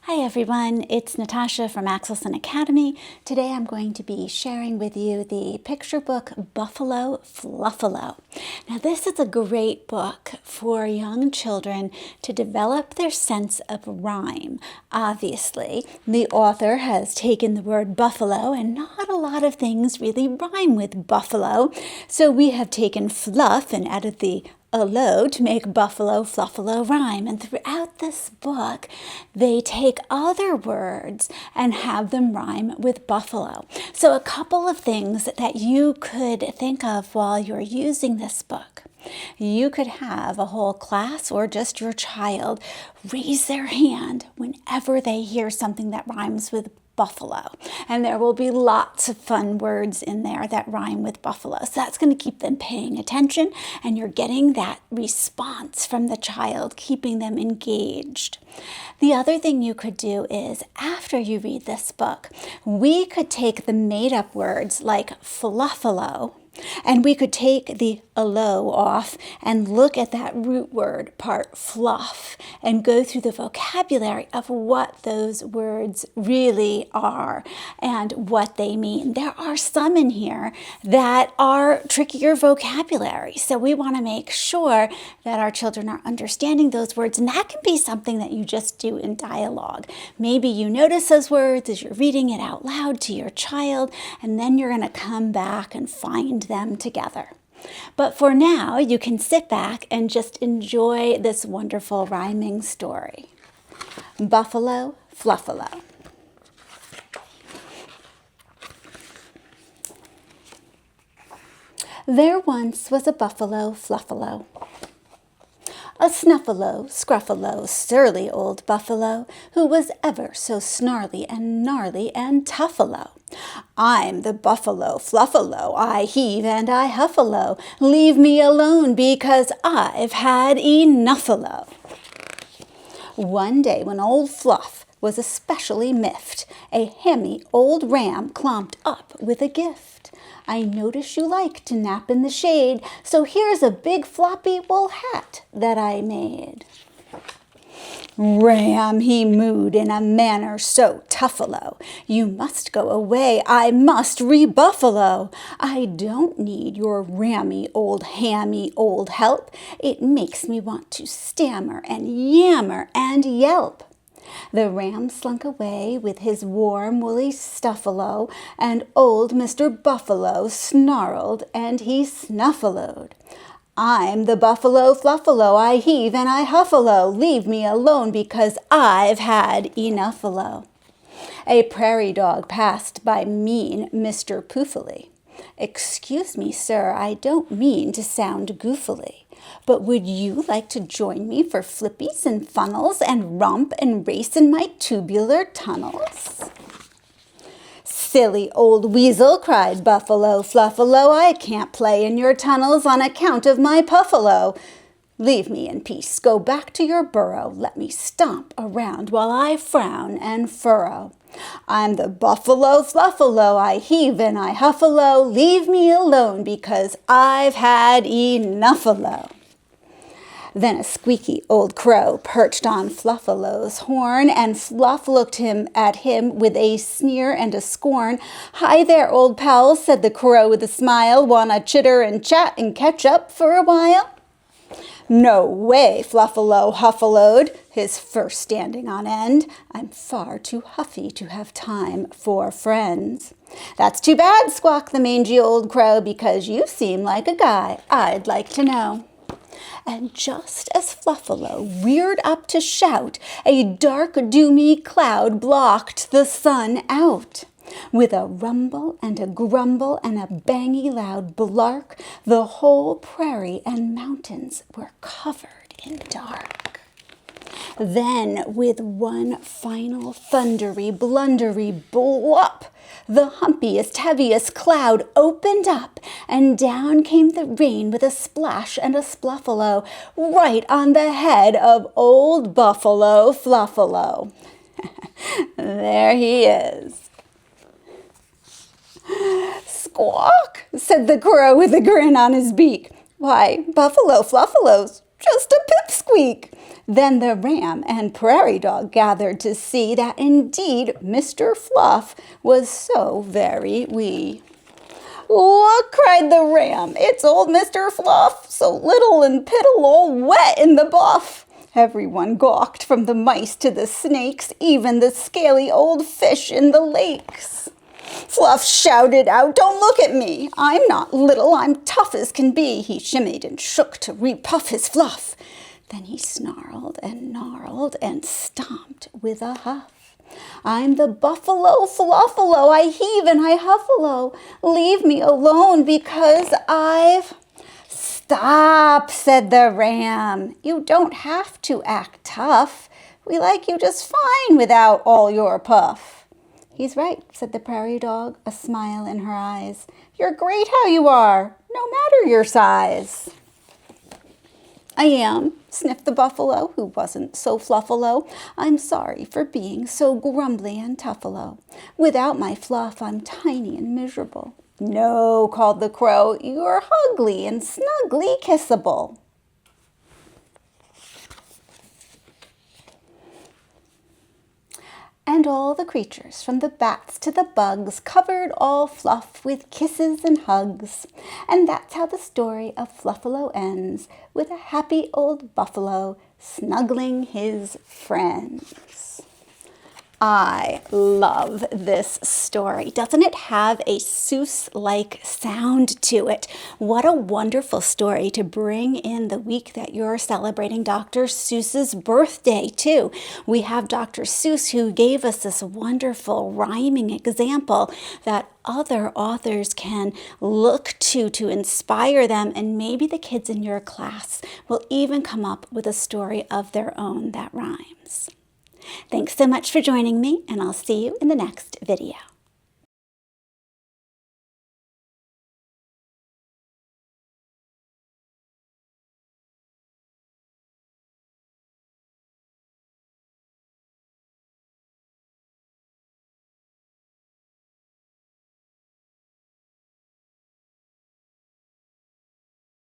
Hi everyone, it's Natasha from AxelsonAcademy. Today I'm going to be sharing with you the picture book Buffalo Fluffalo. Now this is a great book for young children to develop their sense of rhyme. Obviously, the author has taken the word buffalo, and not a lot of things really rhyme with buffalo. So we have taken fluff and added the Aloud to make Buffalo Fluffalo rhyme. And throughout this book, they take other words and have them rhyme with buffalo. So a couple of things that you could think of while you're using this book. You could have a whole class or just your child raise their hand whenever they hear something that rhymes with buffalo. And there will be lots of fun words in there that rhyme with buffalo. So that's going to keep them paying attention, and you're getting that response from the child, keeping them engaged. The other thing you could do is, after you read this book, we could take the made-up words like fluffalo, and we could take the alo off and look at that root word part, fluff, and go through the vocabulary of what those words really are and what they mean. There are some in here that are trickier vocabulary, so we want to make sure that our children are understanding those words, and that can be something that you just do in dialogue. Maybe you notice those words as you're reading it out loud to your child, and then you're going to come back and find them together. But for now, you can sit back and just enjoy this wonderful rhyming story. Buffalo Fluffalo. There once was a Buffalo Fluffalo, a snuffalo, scruffalo, surly old buffalo, who was ever so snarly and gnarly and tuffalo. I'm the Buffalo Fluffalo, I heave and I huffalo, leave me alone because I've had enough-alo. One day when old Fluff was especially miffed, a hammy old ram clomped up with a gift. I notice you like to nap in the shade, so here's a big floppy wool hat that I made. Ram, he mooed in a manner so tuffalo. You must go away, I must rebuffalo. I don't need your rammy old hammy old help. It makes me want to stammer and yammer and yelp. The ram slunk away with his warm woolly stuffalo, and old Mr. Buffalo snarled and he snuffaloed. I'm the Buffalo Fluffalo, I heave and I huffalo, leave me alone because I've had enough-alo. A prairie dog passed by mean Mr. Poofily. Excuse me, sir, I don't mean to sound goofily, but would you like to join me for flippies and funnels and romp and race in my tubular tunnels? Silly old weasel, cried Buffalo Fluffalo, I can't play in your tunnels on account of my puffalo. Leave me in peace, go back to your burrow, let me stomp around while I frown and furrow. I'm the Buffalo Fluffalo, I heave and I huffalo, leave me alone because I've had enough-alo. Then a squeaky old crow perched on Fluffalo's horn, and Fluff looked at him with a sneer and a scorn. Hi there, old pal, said the crow with a smile, wanna chitter and chat and catch up for a while? No way, Fluffalo huffaloed, his fur standing on end. I'm far too huffy to have time for friends. That's too bad, squawked the mangy old crow, because you seem like a guy I'd like to know. And just as Fluffalo reared up to shout, a dark, doomy cloud blocked the sun out. With a rumble and a grumble and a bangy loud blark, the whole prairie and mountains were covered in dark. Then, with one final thundery, blundery blup, the humpiest, heaviest cloud opened up, and down came the rain with a splash and a spluffalo, right on the head of old Buffalo Fluffalo. There he is. Squawk, said the crow with a grin on his beak. Why, Buffalo Fluffalo's just a pipsqueak. Then the ram and prairie dog gathered to see that indeed Mr. Fluff was so very wee. "Look," cried the ram, "it's old Mr. Fluff, so little and piddle, all wet in the buff." Everyone gawked, from the mice to the snakes, even the scaly old fish in the lakes. Fluff shouted out, "Don't look at me. I'm not little, I'm tough as can be." He shimmied and shook to repuff his fluff. Then he snarled and gnarled and stomped with a huff. "I'm the buffalo Fluffalo, I heave and I huffalo. Leave me alone because I've—" "Stop," said the ram. "You don't have to act tough. We like you just fine without all your puff." "He's right," said the prairie dog, a smile in her eyes. "You're great how you are, no matter your size." "I am," sniffed the buffalo, who wasn't so fluffalo. "I'm sorry for being so grumbly and tuffalo. Without my fluff, I'm tiny and miserable." "No," called the crow, "you're ugly and snugly kissable." And all the creatures, from the bats to the bugs, covered all Fluff with kisses and hugs. And that's how the story of Fluffalo ends, with a happy old buffalo snuggling his friends. I love this story. Doesn't it have a Seuss-like sound to it? What a wonderful story to bring in the week that you're celebrating Dr. Seuss's birthday, too. We have Dr. Seuss, who gave us this wonderful rhyming example that other authors can look to inspire them, and maybe the kids in your class will even come up with a story of their own that rhymes. Thanks so much for joining me, and I'll see you in the next video.